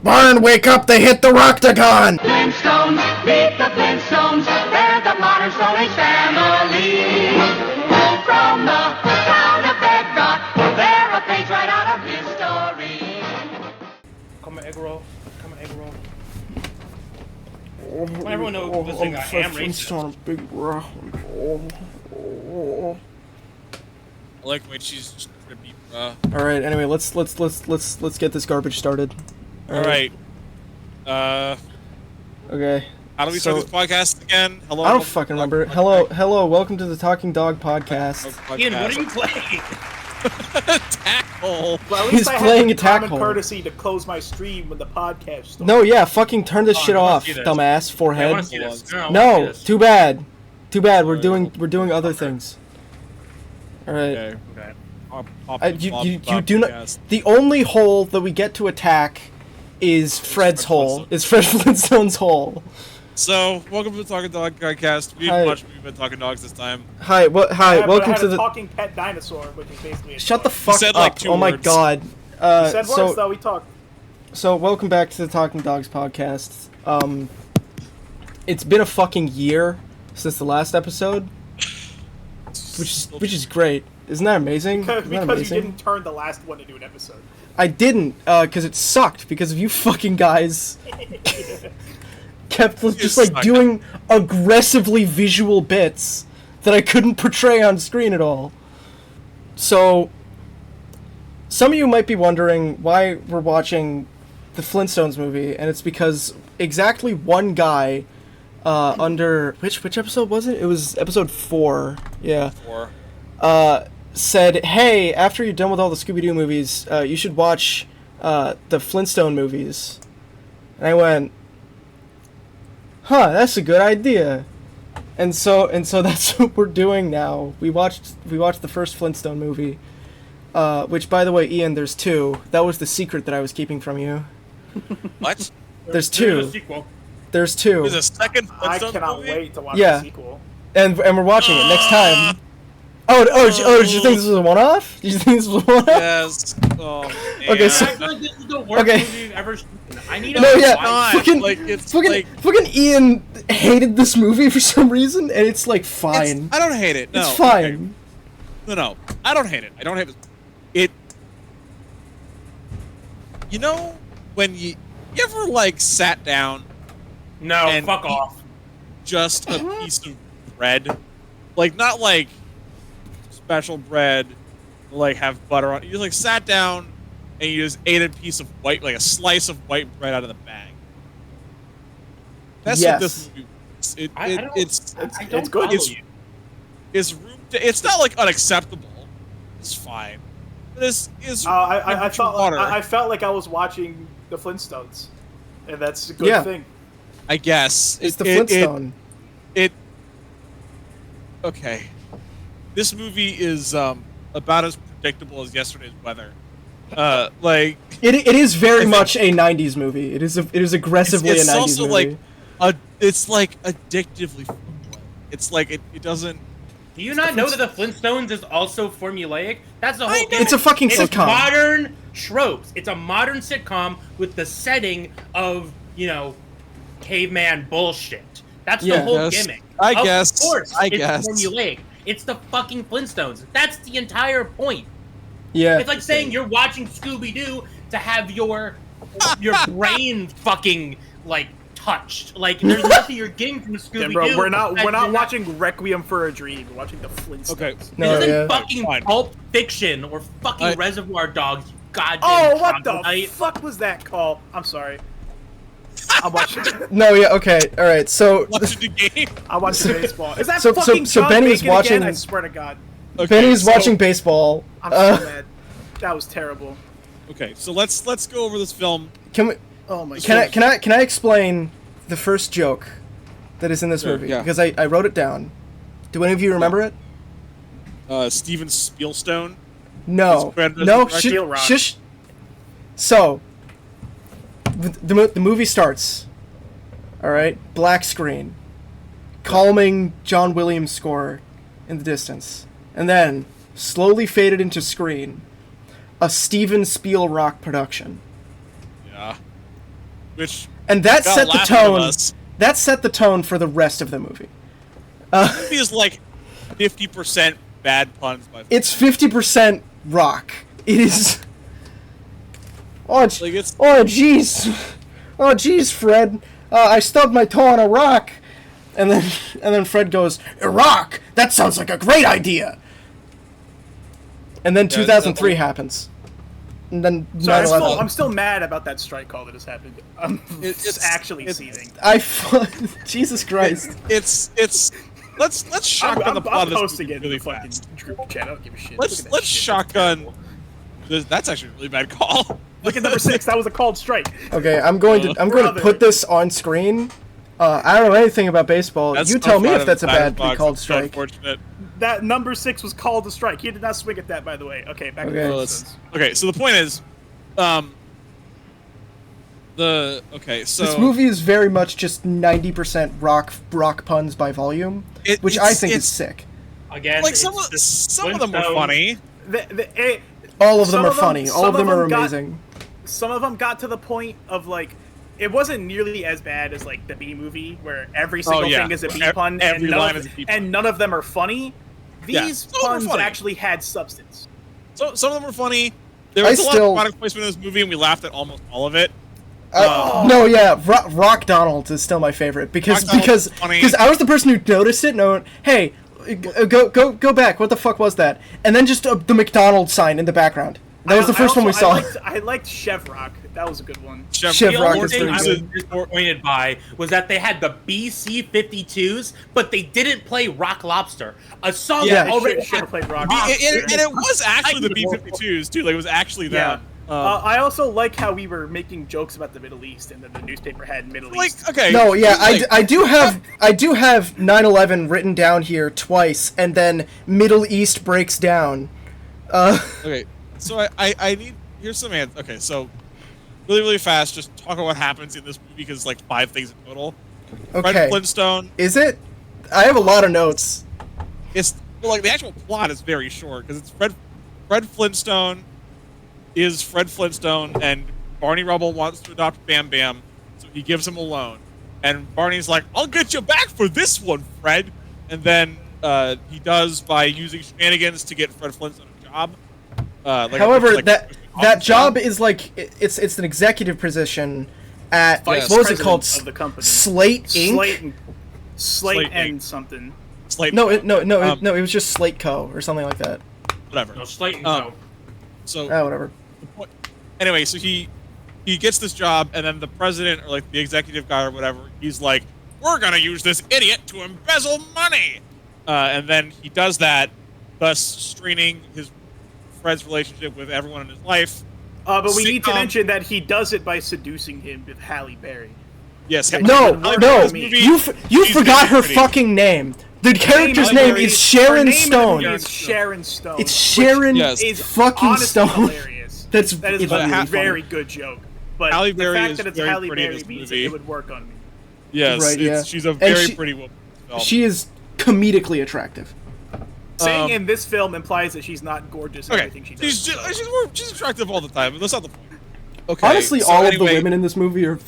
Barn, wake up! They hit the Roctagon! Flintstones, meet the Flintstones. They're the modern Stone Age family. From the town of Bedrock, they're a page right out of history. Come on, egg roll. Come on, egg roll. Everyone knows this thing I am racist. Big bro. I like when she's just trippy, All right. Anyway, let's get this garbage started. All right. Okay. How do we start this podcast again? Hello. I don't fucking remember. Hello. Welcome to the Talking Dog podcast. Ian, what are you playing? Tackle. Well, at He's least I playing had the a tackle. common courtesy to close my stream when the podcast started. No, yeah, fucking turn this shit I wanna off, see this. dumbass I forehead. want to see this. I wanna see No, this. too bad. Too bad. We're doing other things. All right. Okay. Okay. You do not. The only hole that we get to attack is Fred's hole. Is Fred Flintstone's hole. So, welcome to the Talking Dog podcast. We Hi. didn't watch We've Been Talking Dogs this time. Hi. What? Hi. Yeah, but Welcome I had to a the. talking pet dinosaur, which is basically a Shut the dog. fuck said, up! like, 2 Oh my words. god. You said words, So though, we talked. welcome back to the Talking Dogs podcast. It's been a fucking year since the last episode, which is great. Isn't that amazing? Isn't that Because you amazing? didn't turn the last one into an episode. I didn't, because it sucked, because of you fucking guys kept just, like, suck. doing aggressively visual bits that I couldn't portray on screen at all. So, some of you might be wondering why we're watching the Flintstones movie, and it's because exactly one guy, under... Which episode was it? It was episode 4, yeah. Said, hey, after you're done with all the Scooby-Doo movies, you should watch the Flintstone movies. And I went, huh, that's a good idea. And so that's what we're doing now. We watched the first Flintstone movie, which, by the way, Ian, there's 2. That was the secret that I was keeping from you. What? There's There's a 2. sequel. There's 2. There's a second I Flintstones cannot movie? wait to watch Yeah. the sequel. And we're watching it next time. Did you think this was a one-off? Did you think this was a one-off? Yes. Oh, man. Okay, so- I feel like this is the worst Okay. movie you've ever seen. I need a No, yeah, not. fucking, Like, it's fucking, like- fucking Ian hated this movie for some reason, and it's like fine. I don't hate it. No. It's fine. Okay. No. I don't hate it. I don't hate it. It. You know, when you ever, like, sat down No, And fuck eat- off. just a piece of bread? Like, not like special bread, like have butter on it. You just, like, sat down and you just ate a piece of white, like a slice of white bread out of the bag. That's what this Yes. movie is. I don't- It's I don't it's good. follow It's- you. it's it's not like unacceptable. It's fine. But it's I like felt water. I felt like I was watching the Flintstones, and that's a good Yeah. thing. I guess It's the Flintstone. Okay. This movie is about as predictable as yesterday's weather. Like It is very It's- much a '90s movie. It is aggressively it's a '90s also movie. it's like addictively formulaic. It's like it doesn't. Do you not know that the Flintstones is also formulaic? That's the whole I know. gimmick. It's a fucking It's sitcom. modern tropes. It's a modern sitcom with the setting of, caveman bullshit. That's Yeah. the whole Yes. gimmick. I Of guess. course, I it's guess. formulaic. It's the fucking Flintstones. That's the entire point. Yeah. It's like saying you're watching Scooby-Doo to have your brain fucking, touched. Like, there's nothing you're getting from Scooby-Doo. Then, bro, we're not that you're watching Requiem for a Dream. We're watching the Flintstones. Okay. No, This isn't yeah. fucking Fine. Pulp Fiction or fucking I- Reservoir Dogs, you goddamn Oh, what the troglodyte. fuck was that call? I'm sorry. I'm watching. No, yeah, okay, all right. So Watching the game. I'm watching baseball. Is that So- fucking so John Benny's Bacon watching- again? I swear to God, Okay, Benny's so- watching baseball. I'm so mad. That was terrible. Okay, so let's go over this film. Can we? Oh my Can I explain the first joke that is in this Sure, movie? yeah. Because I wrote it down. Do any of you remember it? Steven Spielstone. No. His friend No. was Steel Rock. Shush. So, the movie starts. All right, black screen, calming John Williams score in the distance, and then slowly faded into screen. A Steven Spielrock production. Yeah. which And that got set the laughing at tone. us. That set the tone for the rest of the movie. The movie is like 50% bad puns by. It's 50% rock. It is. Oh, Like, it's- oh, jeez. Oh, jeez, Fred. I stubbed my toe on a rock. And then Fred goes, Iraq! That sounds like a great idea! And then 2003 happens. And then So 9/11. I'm still mad about that strike call that has happened. I'm It's actually seething. Jesus Christ. It's let's shotgun I'm the plot of this posting movie it really in the fucking fast. group chat. I don't give a shit. Look at that Let's shit. shotgun. That's actually a really bad call. Look at number 6. That was a called strike. Okay, I'm going to Brother. put this on screen. I don't know anything about baseball. That's You so tell me fun if that's a and bad Firefox. called It's so strike. unfortunate. That number 6 was called a strike. He did not swing at that, by the way. Okay, back Okay. to the Well, Flintstones. okay, so the point is, so This movie is very much just 90% rock puns by volume, which I think is sick. Again, like it's some of just them are Flintstones. funny. All of them Some are of them- funny. All of some them of are them got- amazing. Some of them got to the point of like, it wasn't nearly as bad as like the B movie where every single yeah. thing is a B Every pun line is a B pun. and none of them are funny. Yeah, These some of them are puns funny. actually had substance. So some of them are funny. There was a lot still- of product placement in this movie, and we laughed at almost all of it. No, yeah, Rock Donald is still my favorite because Rock Donald's funny. I was the person who noticed it and went, hey, go back. What the fuck was that? And then just the McDonald's sign in the background. That was the first one we saw. I liked Chevrock. That was a good one. Chevrock The only is thing pretty I good. was disappointed by was that they had the BC-52s, but they didn't play Rock Lobster, a song Yeah. that already Should have played Rock. And it was actually the I- B-52s too. Like it was actually Yeah. them. I also like how we were making jokes about the Middle East, and then the newspaper had Middle Like East. okay. No, yeah, like, I do have 9/11 written down here twice, and then Middle East breaks down. Okay, so I need here's some answers. Okay, so really fast, just talk about what happens in this movie because it's like 5 things in total. Okay, Fred Flintstone. is it? I have a lot of notes. It's well, like the actual plot is very short because it's Fred Flintstone is Fred Flintstone, and Barney Rubble wants to adopt Bam Bam, so he gives him a loan. And Barney's like, "I'll get you back for this one, Fred." And then he does by using shenanigans to get Fred Flintstone a job. However, that office job is like it's an executive position at Vice what was it president called? of the company. Slate Inc. Slate Slate and Inc. something. Slate. No, it was just Slate Co. or something like that. Whatever. No, Slayton. So Oh, whatever. anyway, so he gets this job, and then the president or like the executive guy or whatever, he's like, "We're gonna use this idiot to embezzle money," and then he does that, thus straining Fred's relationship with everyone in his life. But we need to Sitcom. mention that he does it by seducing him with Halle Berry. Yes. No, Halle no, Berry's movie, you she's forgot her pretty. fucking name. The character's Halle name Berry- is Sharon her name Stone. Is Sharon Stone. It's Sharon Yes. is fucking honestly Stone. hilarious. That is a really funny. very good joke. But Halle the Berry fact is that it's very Halle pretty in Berry this means movie. it would work on me. Yes. Right, yeah. She's a And very she- pretty woman. She is comedically attractive. Saying in this film implies that she's not gorgeous in Okay. everything she does. She's attractive all the time, but that's not the point. Okay. Honestly, so all of anyway, the women in this movie are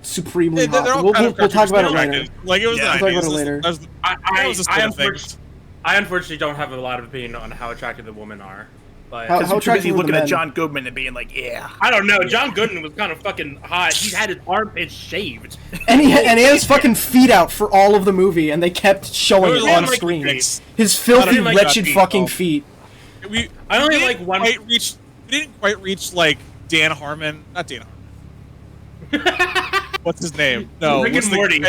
supremely they're hot. all We'll kind of talk about it attractive. later. Like it was Yeah. the We'll talk 90s. about it later. That was the sort of thing. I unfortunately don't have a lot of opinion on how attractive the women are. But How Because you're too busy attractive are the looking at men? John Goodman and being like, yeah. I don't know. John Gooden was kind of fucking hot. He had his armpits shaved. And he has fucking feet out for all of the movie, and they kept showing It was it on like screen. feet. His filthy, didn't like wretched that feet, fucking though. feet. I only we like didn't one- quite reach. We didn't quite reach like Dan Harmon. Not Dan Harmon. What's his name? No, Rick what's and the- Morty.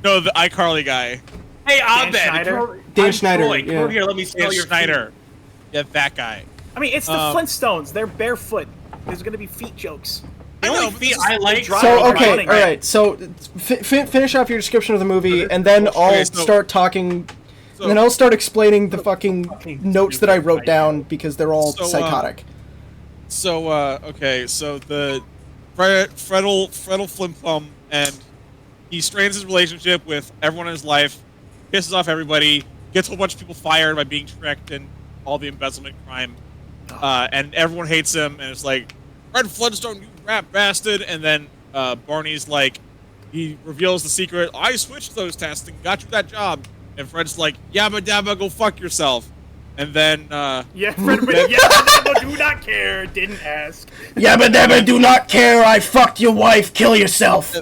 No, the iCarly guy. Hey, Abed. Schneider? Dan Schneider, Troy. yeah. Come here, let me smell Dan your Schneider. Yeah, that guy. I mean, it's the Flintstones. They're barefoot. There's going to be feet jokes. The I know, only but feet this is- I like. Drive So while okay, running. all right. So finish off your description of the movie, and then I'll Okay, so- start talking. So- And then I'll start explaining the fucking notes that I wrote down because they're all So, psychotic. So okay, so the Fred'll Flim Plum, and he strains his relationship with everyone in his life, pisses off everybody, gets a whole bunch of people fired by being tricked and all the embezzlement crime, and everyone hates him, and it's like, Fred Flintstone, you rat bastard, and then Barney's like, he reveals the secret. I switched those tests and got you that job. And Fred's like, yabba dabba, go fuck yourself. And then, Yeah, Fred, yeah, do not care, didn't ask. Yabba dabba, do not care. I fucked your wife. Kill yourself.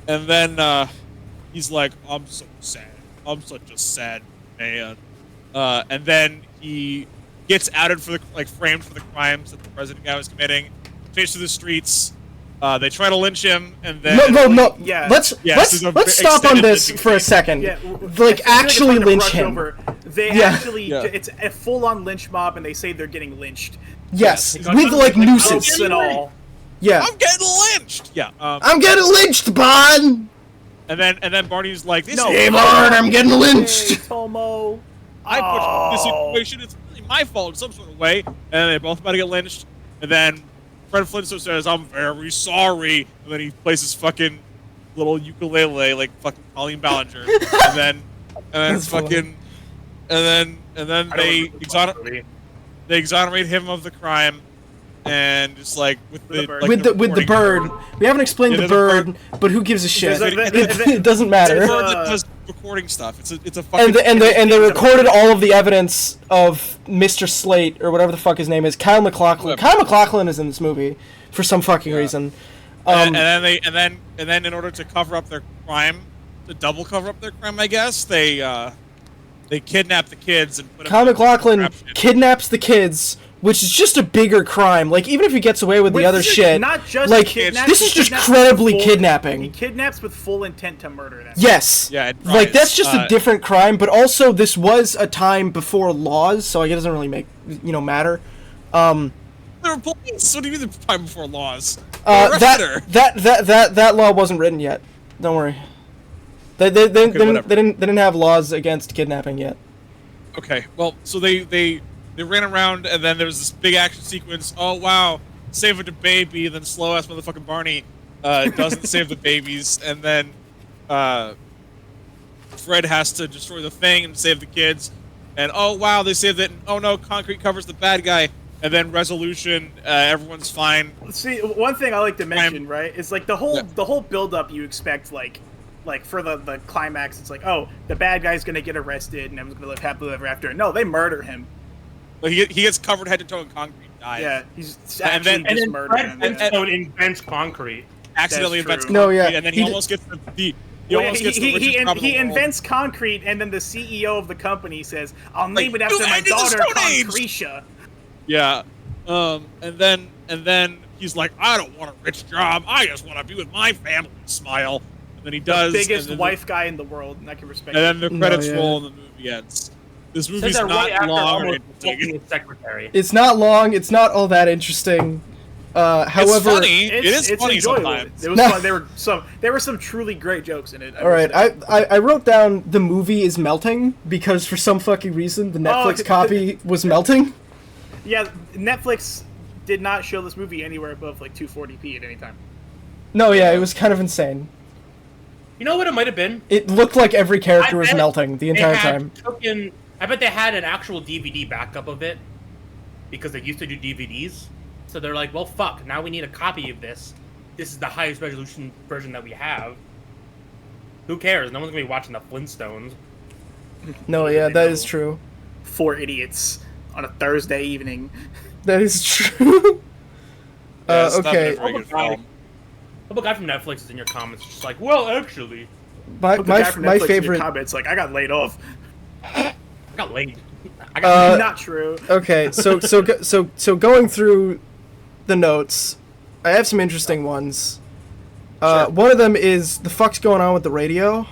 and then, he's like, I'm so sad. I'm such a sad man. And then he gets outed for framed for the crimes that the president guy was committing. Chased through the streets. They try to lynch him, and then No. Yeah. Let's stop on this for a second. Yeah, Actually lynch him. They it's a full-on lynch mob, and they say they're getting lynched. Yes, Yeah. with like nooses Ropes and all. Yeah. I'm getting lynched. Yeah. I'm getting lynched, Bon. And then Barney's like, this Hey, is Barn, I'm getting Hey, lynched. Tomo. I put you in this situation. It's really my fault in some sort of way. And they're both about to get lynched. And then Fred Flintstone says, I'm very sorry. And then he plays his fucking little ukulele like fucking Colleen Ballinger. and then That's fucking and then they exonerate him of the crime. And just like with the bird. We haven't explained the bird, but who gives a shit? It doesn't matter. It's a bird that does recording stuff. It's a fucking And they recorded all of the evidence of Mr. Slate or whatever the fuck his name is, Kyle MacLachlan. Kyle MacLachlan is in this movie for some fucking reason. And then in order to cover up their crime, to double cover up their crime, I guess they kidnap the kids and put them. Kyle MacLachlan kidnaps the kids, which is just a bigger crime. Like, even if he gets away with the other shit, not just like, kidnaps, this is just kidnaps credibly with full- kidnapping. He kidnaps with full intent to murder them. Yes. Yeah, it like, that's tries. just a different crime, but also this was a time before laws, so it doesn't really make, matter. There were police. What do you mean the time before laws? That law wasn't written yet. Don't worry. They didn't have laws against kidnapping yet. Okay, well, so they ran around, and then there was this big action sequence. Oh wow, save the baby, and then slow ass motherfucking Barney doesn't save the babies, and then Fred has to destroy the thing and save the kids, and oh wow, they saved it. And, oh no, concrete covers the bad guy, and then resolution, everyone's fine. See, one thing I like to mention, right, is like the whole build up you expect, like for the climax, it's like, oh, the bad guy's gonna get arrested and everyone's gonna live happily ever after. No, they murder him. Like he gets covered head to toe in concrete, dies. Yeah, he's actually And just then murdered Fred him. Flintstone invents concrete. Accidentally That's invents true. No, concrete, yeah, and then he he d- almost gets the He invents concrete, and then the CEO of the company says, "I'll name it after "You my ended the daughter, Stone Age!" Concretia." Yeah, and then he's like, I don't want a rich job. I just want to be with my family. Smile. And then he does. Biggest and then wife guy in the world, and I can respect. And then the credits yeah. roll and the movie ends. This Says movie's that not right after long or almost interesting. fucking his secretary. It's not long. It's not all that interesting. However, It's funny. It is funny enjoyable. sometimes. It was No. fun. There were some truly great jokes in it. All right, I wrote down the movie is melting because for some fucking reason the Netflix copy was melting. Yeah, Netflix did not show this movie anywhere above like 240p at any time. No, yeah, it was kind of insane. You know what it might have been? It looked like every character I was bet melting the They entire had time. I bet they had an actual DVD backup of it because they used to do DVDs. So they're like, well, fuck, now we need a copy of this. This is the highest resolution version that we have. Who cares? No one's going to be watching the Flintstones. No, yeah, that is true. 4 idiots on a Thursday evening. That is true. Yeah, it's not been a Okay, very good film. The guy from Netflix is in your comments just like, well, actually, my The guy from Netflix in your favorite. comments like, I got laid off. I got laid. I got Not true. Okay, so going through the notes, I have some interesting ones. Sure. One of them is the fuck's going on with the radio.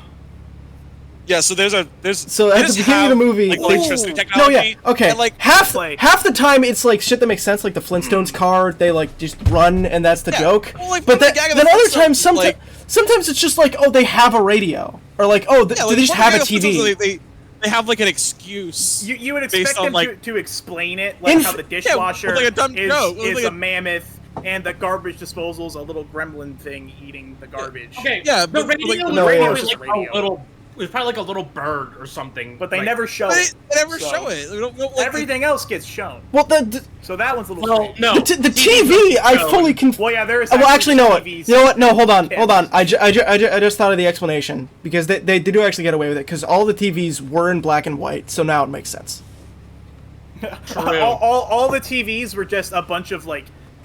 Yeah, so there's So they at just the beginning of the movie, like they- electricity No, technology. yeah, okay. And, like, half Like- the time it's like shit that makes sense, like the Flintstones car. They like just run, and that's the Yeah. joke. Well, like, But one of the gag of then the other Flintstones times, is, like- sometimes it's just like, oh, they have a radio, or like, oh, yeah, do like, they just one have a of the Flintstones, TV? They have like an excuse. You would Based expect on, them like- to explain it, like how the dishwasher with, like, a dumb is joke. With, like, a a- mammoth, and the garbage disposal's a little gremlin thing eating the garbage. Okay, Yeah, the but, radio, like, no, radio it's is just like radio. a little was probably like a little bird or something. But they like, never show They it. never So, show it. We don't, like, Everything else gets shown. Well, the So that one's a little Well, strange. no. the TV, I shown. fully conf- Well, yeah, there is. Well, actually, no. TVs. You know what? No, hold on. Cameras. I just thought of the explanation because they do actually get away with it because all the TVs were in black and white, so now it makes sense. True. all the TVs were just a bunch of like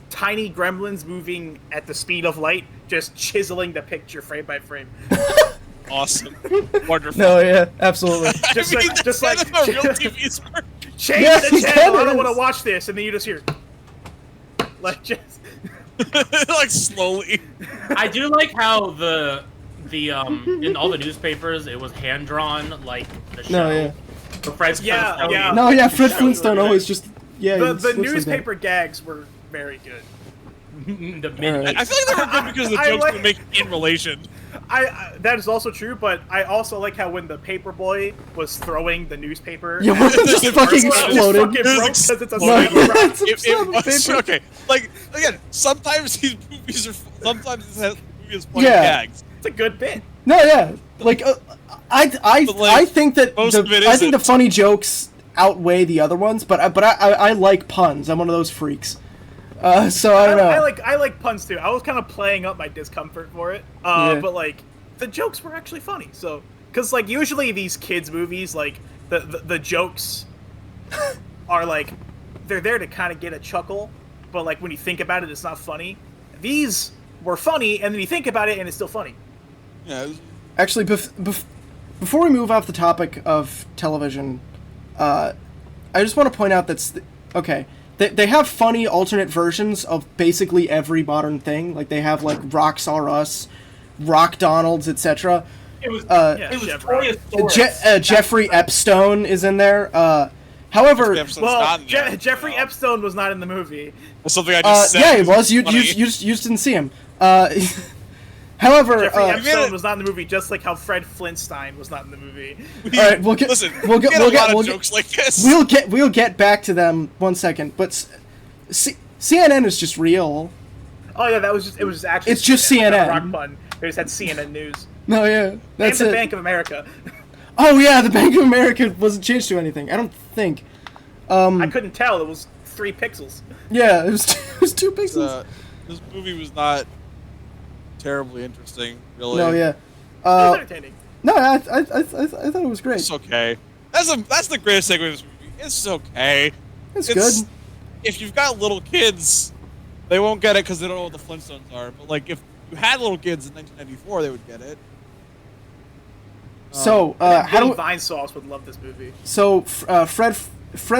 tiny gremlins moving at the speed of light, just chiseling the picture frame by frame. awesome. Wonderful. No, yeah, absolutely. Just I mean, like, that's just like, kind of how real TVs work. change Yeah, the yeah, channel. I it don't want is. to watch this, and then you just hear, like, just. like slowly. I do like how the in all the newspapers it was hand drawn like the show. No, yeah. For Fred Yeah, Flintstone. yeah. No, yeah, Fred Yeah, Flintstone yeah. always just yeah. The it looks like that. newspaper gags were very good. the Alright. I feel like they were good because the I jokes like- were making in relation. I that is also true, but I also like how when the paper boy was throwing the newspaper, Yeah, one of them just The fucking first one just exploded. fucking broke It because it's a No, slab of rock. it's a It slab of was paper. okay. Like again, sometimes these movies are sometimes this movie is funny Yeah. gags. It's a good bit. No, yeah, like But, like, I think that most of it I think the isn't. funny jokes outweigh the other ones, but I like puns. I'm one of those freaks. So I don't know. I like puns too. I was kind of playing up my discomfort for it, Yeah. but like the jokes were actually funny. So because like usually these kids movies, like the jokes are like they're there to kind of get a chuckle, but like when you think about it, it's not funny. These were funny, and then you think about it, and it's still funny. Yeah, it was- Actually, before we move off the topic of television, I just want to point out okay. They have funny alternate versions of basically every modern thing. Like they have like Rocks R Us, Rock Donalds, etc. It was Yeah, it was Chef Toyasaurus. Jeffrey Epstone is in there. However, Jefferson's Well, not in there. Jeffrey No. Epstone was not in the movie. That's something I just said. yeah, he was. You Funny. just didn't see him. However, Jeffrey made Epstone it- was not in the movie, just like how Fred Flintstone was not in the movie. We- all right, we'll get Listen, we'll get we we'll get a lot get of we'll get, jokes like this. we'll get back to them 1 second. But CNN is just real. Oh yeah, it was just actually. It's just not a CNN. Rock pun. They just had CNN News No, yeah, that's and the it. Bank of America. Oh yeah, the Bank of America wasn't changed to anything. I don't think. I couldn't tell. It was 3 pixels. Yeah, it was 2 pixels. This movie was not terribly interesting, really. No, yeah. It was entertaining. No, I thought it was great. It's okay. That's the greatest takeaway of this movie. It's okay. It's good. If you've got little kids, they won't get it because they don't know what the Flintstones are. But like, if you had little kids in 1994, they would get it. So, how Billy do Vine Sauce would love this movie. so Fred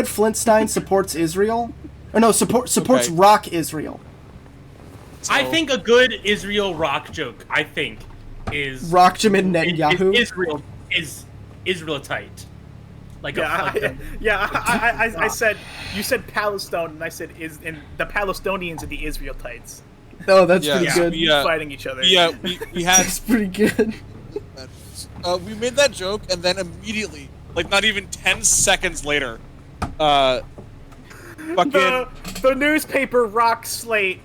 Flintstone supports Israel? Or no, supports Okay. Rock Israel. I So- think a good Israel rock joke. I think is Rock Jamin Netanyahu. Israel is Israeltite. Like Yeah, a I said you said Palestone, and I said is and the Palestonians are the Israeltites Oh, that's Yeah, pretty yeah. good. We, fighting each other. Yeah, we had That's pretty good. we made that joke, and then immediately, like not even 10 seconds later, fucking the newspaper rock slate.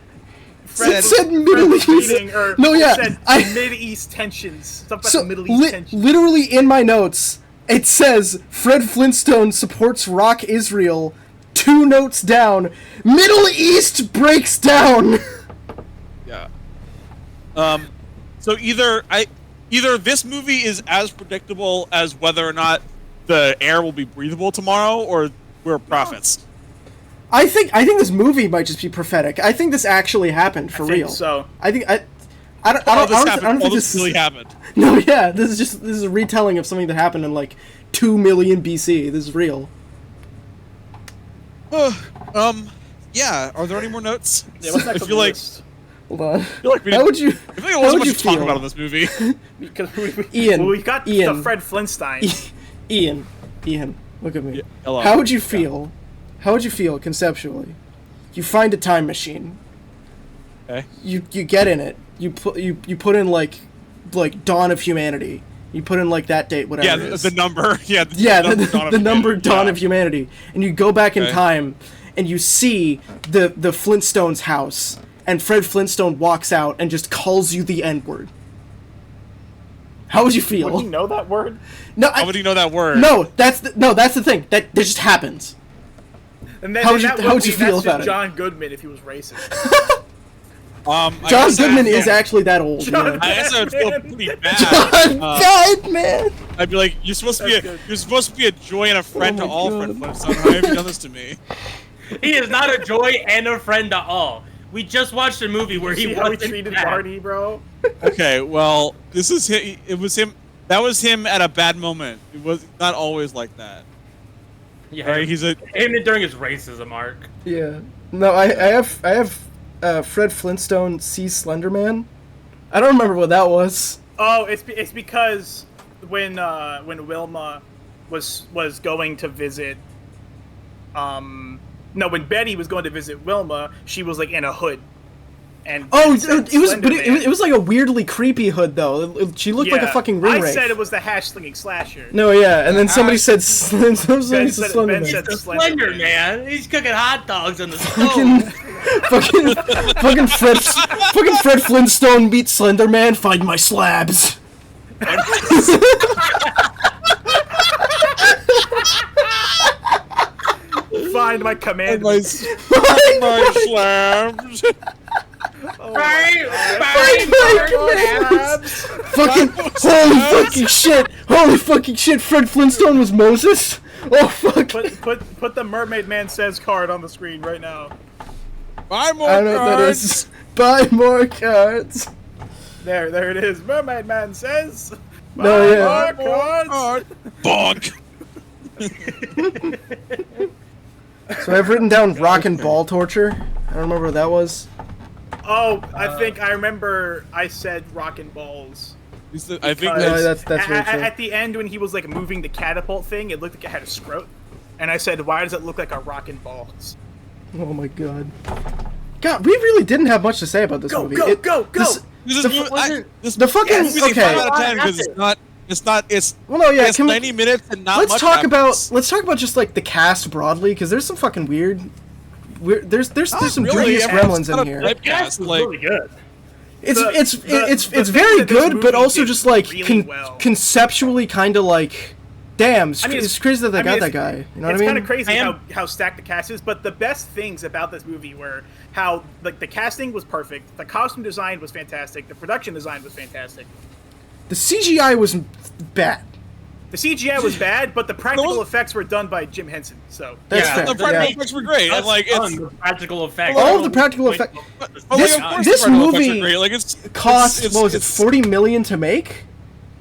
It said Middle East. Or No, yeah, said I- Mid East tensions. Something about So, the Middle East tensions. literally in my notes, it says Fred Flintstone supports Rock Israel. 2 notes down, Middle East breaks down. yeah. So either this movie is as predictable as whether or not the air will be breathable tomorrow, or we're prophets. I think this movie might just be prophetic. I think this actually happened for I think real. so. I think I don't All this I happened. don't All think this this really is, happened. No, yeah, this is a retelling of something that happened in like 2 million BC. This is real. Yeah. Are there any more notes? Yeah, what's I next on feel the like list? Hold on. feel like we How didn't- would you? I feel like there How wasn't would you much to talk feel? about in this movie. Because Ian, we got Ian. the Fred Flintstone. Ian, look at me. Yeah, hello. How would you feel? How would you feel conceptually? You find a time machine. Okay. You get in it. You put in like Dawn of Humanity. You put in like that date, whatever. Yeah, it is. the number. Yeah, the number Dawn of Humanity. Humanity, and you go back in Okay. time, and you see the Flintstones house, and Fred Flintstone walks out and just calls you the N-word. How would you Would feel? he know that word? No, How would you know that word? no, that's the thing. That just happens. And then How would that you- how would you be- feel that's about just it? John Goodman if he was racist. I John guess Goodman I- is actually that old. John yeah. I guess I would feel Goodman. pretty bad. John Goodman. I'd be like, you're supposed to be That's you're supposed to be a joy and a friend Oh to my all, God. Fred Flintstone. Why have you done this to me? He is not a joy and a friend to all. We just watched a movie where See he how he wasn't treated bad. Barney, bro? Okay, well, this is him. It was him. That was him at a bad moment. It was not always like that. Yeah, Right? He's a. him during his racism arc. Yeah. No, I have Fred Flintstone sees Slender Man. I don't remember what that was. Oh, it's because when Wilma was going to visit, no, when Betty was going to visit Wilma, she was like in a hood. And Oh, said it was, Slender but Man. it was like a weirdly creepy hood though. She looked like a Yeah. fucking ring I wraith. said it was the hash slinging slasher. No, yeah, and then somebody said somebody Ben said said- Slender Ben Man. said- The Slender Slender Man. Man. He's cooking hot dogs on the Fucking, stove. fucking Fred Flintstone meets Slender Man. Find my slabs. Find my command. My slabs. Bang, Fucking holy fucking shit! Holy fucking shit! Fred Flintstone was Moses. Oh fuck! Put the Mermaid Man Says card on the screen right now. Buy more I don't know what that cards. is. Buy more cards. There it is. Mermaid Man Says. No, yeah. More cards. Bonk. So I've written down rock and ball torture. I don't remember what that was. Oh, I think I remember. I said rockin' balls. I think Because that's very true. At the end, when he was like moving the catapult thing, it looked like it had a scrote, and I said, "Why does it look like a rockin' balls?" Oh my god. God, we really didn't have much to say about this Go, movie. go, go, go! This The is wasn't- the fucking movie's a 5 okay. out of 10 because it's Well, no, yeah. it's Can we, 90 minutes and not let's much talk happens. about just like the cast broadly, because there's some fucking weird. There's some Really, dubious everyone's gremlins got in a here. typecast, Cast was like, really good. It's The- it's the- it's the it's thing very that this good, but movie also did just like really well. conceptually kind of like, damn, it's, I mean, it's crazy that they I mean, got that it's- guy. You know what I It's mean? kind of crazy I am- how stacked the cast is, but the best things about this movie were how like the casting was perfect, the costume design was fantastic, the production design was fantastic. The CGI was bad. The CGI was bad, but the practical Those- effects were done by Jim Henson. So That's Yeah, fair. the practical yeah. effects were great. And That's like it's the practical effects. All of the practical effect- but, This- like, of course this the practical effects movie are great. Like it's Cost it's, what was it, it's- 40 million to make,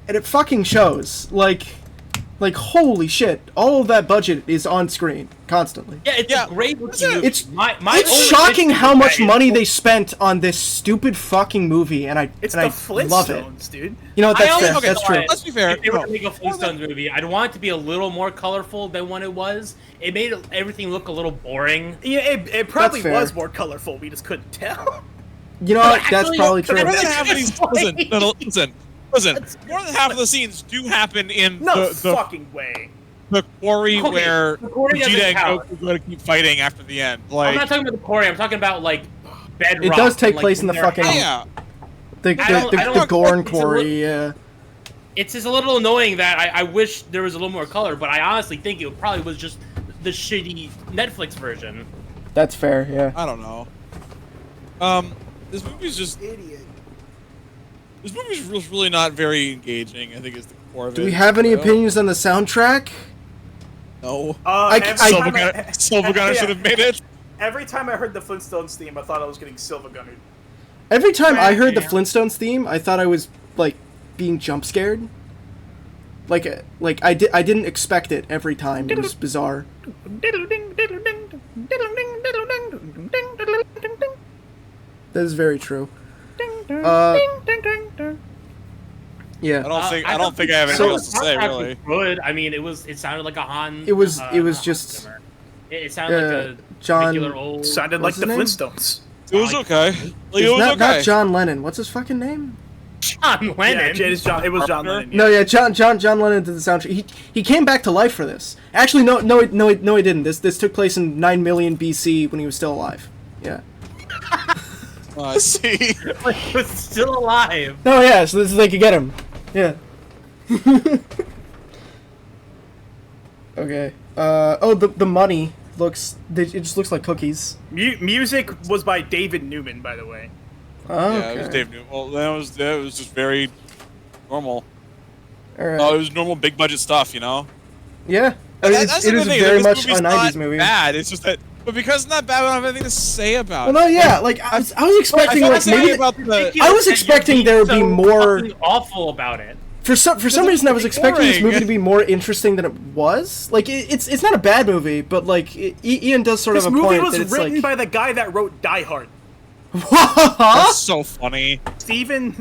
and it fucking shows. Like holy shit! All of that budget is on screen constantly. Yeah, it's Yeah. a great looking movie. It's my it's only shocking issue how with much that is- money they spent on this stupid fucking movie, and I it's and the I love it. Flintstones, dude. You know what? I That's only- fair. okay, That's true. Let's be fair. If they were No. to make a Flintstones movie, I'd want it to be a little more colorful than what it was. It made everything look a little boring. Yeah, it probably fair. was more colorful. We just couldn't tell. You know what? That's Actually, probably true. More than It's half of these, funny. listen. More than half of the scenes do happen in No the fucking way. quarry Okay, where the quarry doesn't Vegeta and count. Goku go to keep fighting after the end. I'm Like, not talking about the quarry. I'm talking about like bedrock. It does take and, like, place in the their fucking- house. yeah, The I don't the Gorn it's a quarry. Yeah. It's just a little annoying that I wish there was a little more color, but I honestly think it probably was just the shitty Netflix version. That's fair. Yeah. I don't know. This movie's just Idiot. this movie's really not very engaging. I think is the core of it. Do we have any you know? opinions on the soundtrack? No. Every time Silver Gunner yeah. should have made it. Every time I heard the Flintstones theme, I thought I was getting Silver Gunnered. Every time I heard the Yeah. Flintstones theme, I thought I was like being jump scared. Like I didn't expect it every time. It was bizarre. That is very true. Yeah. I don't think I have anything so- else to say Soundtrack was really. Good. I mean, it sounded like a Han. It was not just- Hammer. It sounded like a John- regular old. Sounded What's like the his name? Flintstones. It was okay. Like, it It's was not okay. John Lennon. What's his fucking name? John Lennon. Yeah, it was John Carpenter? Lennon. No, yeah, John Lennon did the soundtrack. He came back to life for this. Actually, no, he didn't. This took place in 9 million BC when he was still alive. Yeah. I see. He was still alive. No, yeah. So this is they could get him. Yeah. Okay. Oh, the money looks. It just looks like cookies. Music was by David Newman, by the way. Oh, Yeah, it was Dave Newman. Well, that was just very normal. All right. Oh, it was normal big budget stuff, you know. Yeah. I mean, That's it the is thing, very this much a movie's 90s not movie. Bad. It's just that, but because it's not bad, I don't have anything to say about Well, it. no, yeah. Like I was expecting I like thought maybe. about the. I was expecting there would be more. Fucking awful about it. For some reason, I was expecting this boring. movie to be more interesting than it was. Like it's not a bad movie, but like Ian does sort This of a movie point was that it's written like. by the guy that wrote Die Hard. That's so funny. Stephen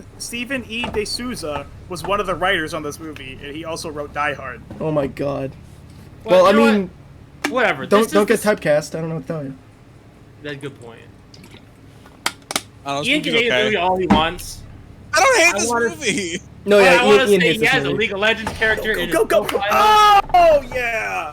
E. D'Souza was one of the writers on this movie, and he also wrote Die Hard. Oh my god. Well, I you know mean, what? Whatever. don't get typecast. I don't know what to tell you. That's a good point. I don't know, Ian this can hate movie's the movie okay. all he wants. I don't hate I this wanna- movie. No, But yeah, I want to Ian say hates he this has a movie. League of Legends character in his Go! profile. Oh yeah!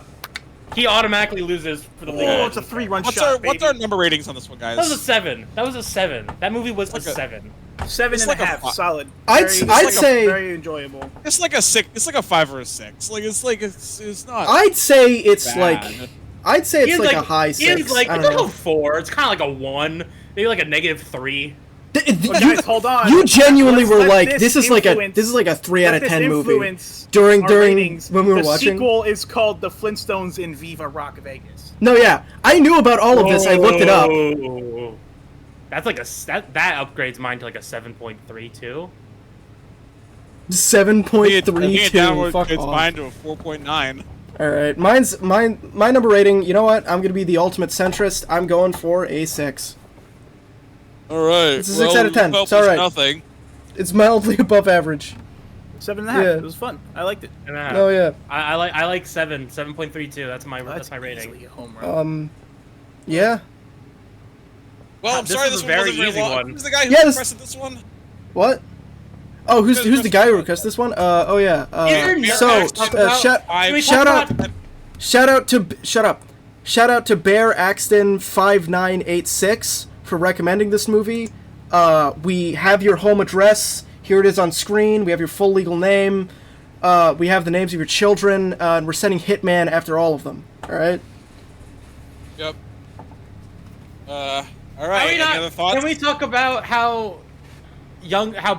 He automatically loses for the League of Oh, Legends. it's a 3-run What's shot, our baby. number ratings on this one, guys? That was a 7. That was a 7. That movie was Like a a- 7. 7 It's and like a a half, fi- solid. I'd Very- say- very enjoyable. It's like a 6. It's like a 5 or a 6. It's not. I'd say it's bad. like. I'd say it's Ian's like a high 6. Ian's like, I it's don't like know. a 4. It's kind of like a 1. Maybe like a -3. Guys, hold on. You genuinely Let's were let like, this this is like a influence- 3 out let of this 10 movie. influence During our ratings. when we were the watching. sequel is called The Flintstones in Viva Rock Vegas. No, yeah, I knew about all of this. I looked it up. Whoa. That's like that upgrades mine to like a 7.3 too. 7.32. Fuck It's off. mine to a 4.9. All right, my number rating. You know what? I'm gonna be the ultimate centrist. I'm going for a 6. All right. It's a 6 out of 10. well, It's all right. Nothing. It's mildly above average. 7.5. Yeah. It was fun. I liked it. Oh yeah. I like 7.32. That's my rating. easily a home run. Yeah. Well, I'm This sorry is this a one wasn't very very easy long. one. Who's the guy who Yeah, this- requested this one? What? Oh, who's the guy who requested this one? Oh yeah. So shout out to Bear Axton 5986 for recommending this movie. We have your home address. Here it is on screen. We have your full legal name. We have the names of your children, and we're sending Hitman after all of them. All right. Yep. All right. Any other thoughts? Can we talk about how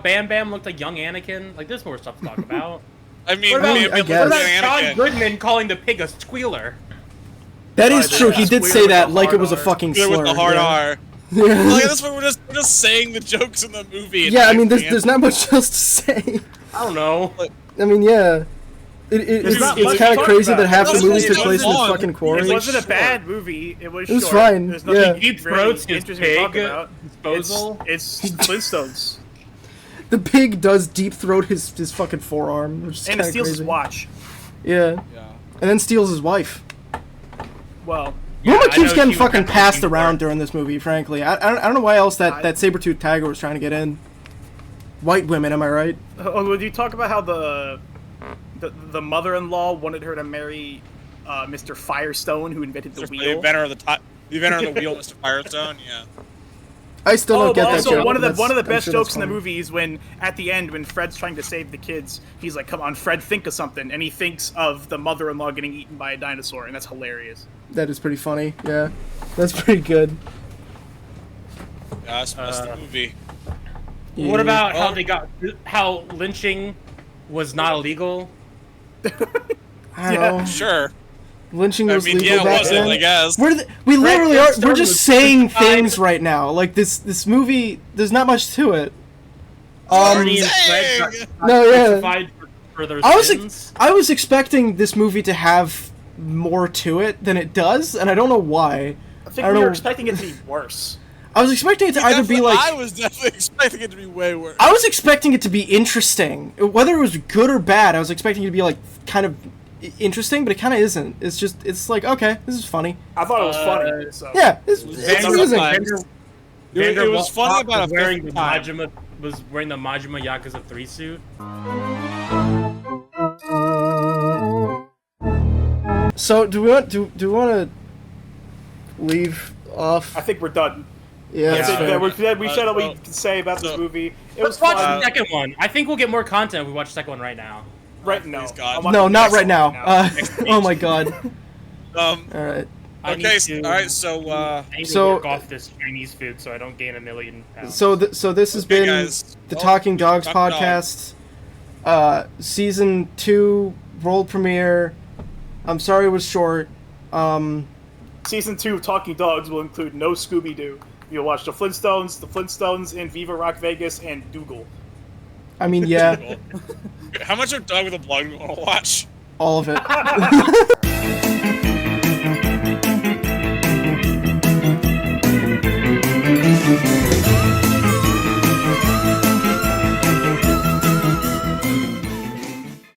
Bam Bam looked like young Anakin? Like, there's more stuff to talk about. I mean, What about- maybe I a guess. What little about bit John Anakin. Goodman calling the pig a squealer? That is Oh, true. yeah. He did Squealer say with that the like it hard was a R. fucking Good slur. with the hard yeah. R. Yeah. Like, this one, we're just saying the jokes in the movie. and Yeah, I not mean, the there's not much else to say. I don't know. I mean, yeah. It's not much kind to of talk crazy about. that half the It movie wasn't took place in long. this fucking It quarry. wasn't a short. bad movie. It was It was short. fine, There's nothing yeah. He really throats his interesting to talk pig about. disposal. It's Flintstones. The pig does deep throat his fucking forearm, which is And kind it of steals crazy. his watch. Yeah, Yeah. and then steals his wife. Well, Yeah, Wilma I keeps know getting she would fucking have to passed be around there. during this movie. Frankly, I don't know why else that saber-tooth tiger was trying to get in. White women, am I right? would you talk about how the mother-in-law wanted her to marry Mr. Firestone, who invented the The wheel? inventor of the wheel, Mr. Firestone. Yeah. I still don't Oh, get but that also joke. one of the That's- I'm best sure jokes that's in the funny. movie is when at the end when Fred's trying to save the kids, he's like, "Come on, Fred, think of something," and he thinks of the mother-in-law getting eaten by a dinosaur, and that's hilarious. That is pretty funny. Yeah, that's pretty good. Yeah, that's the movie. What about Oh. how lynching was not illegal? I don't know. Sure. Lynching I was mean, legal yeah, it back wasn't, then. I guess. We literally are. We're Flintstone just was saying crucified. things right now. Like this movie. There's not much to it. Barney and Fred got No, yeah. crucified for their I was sins. I was expecting this movie to have more to it than it does, and I don't know why. I think I don't we were know. expecting it to be worse. I was expecting it to either be Definitely- like I was definitely expecting it to be way worse. I was expecting it to be interesting. Whether it was good or bad, I was expecting it to be like kind of interesting, but it kind of isn't. It's like, okay, this is funny. I thought it was funny. So. Yeah, it's Vander- amusing. Vander- It was funny Vanderwalk about was a wearing fifth the time. Majima Yakuza 3 suit. So do we want to leave off? I think we're done. Yeah, I that's think fair. that we said all we so- can say about this so- movie. It Let's was watch fun. the second one. I think we'll get more content if we watch the second one right now. Right? No. Please, God. I'm watching No, not next right one now. Next Oh my god. Um. All right. I Okay. need to- All right. So. I need to So- work off this Chinese food so I don't gain 1,000,000 pounds. So this has Okay, been guys. the Well, Talking Dogs Talking podcast. Season 2 world premiere. I'm sorry it was short. Season 2 of Talking Dogs will include no Scooby-Doo. You'll watch the Flintstones in Viva Rock Vegas, and Dougal. I mean, yeah, How much of Dog with a Blog do you want to watch? all of it.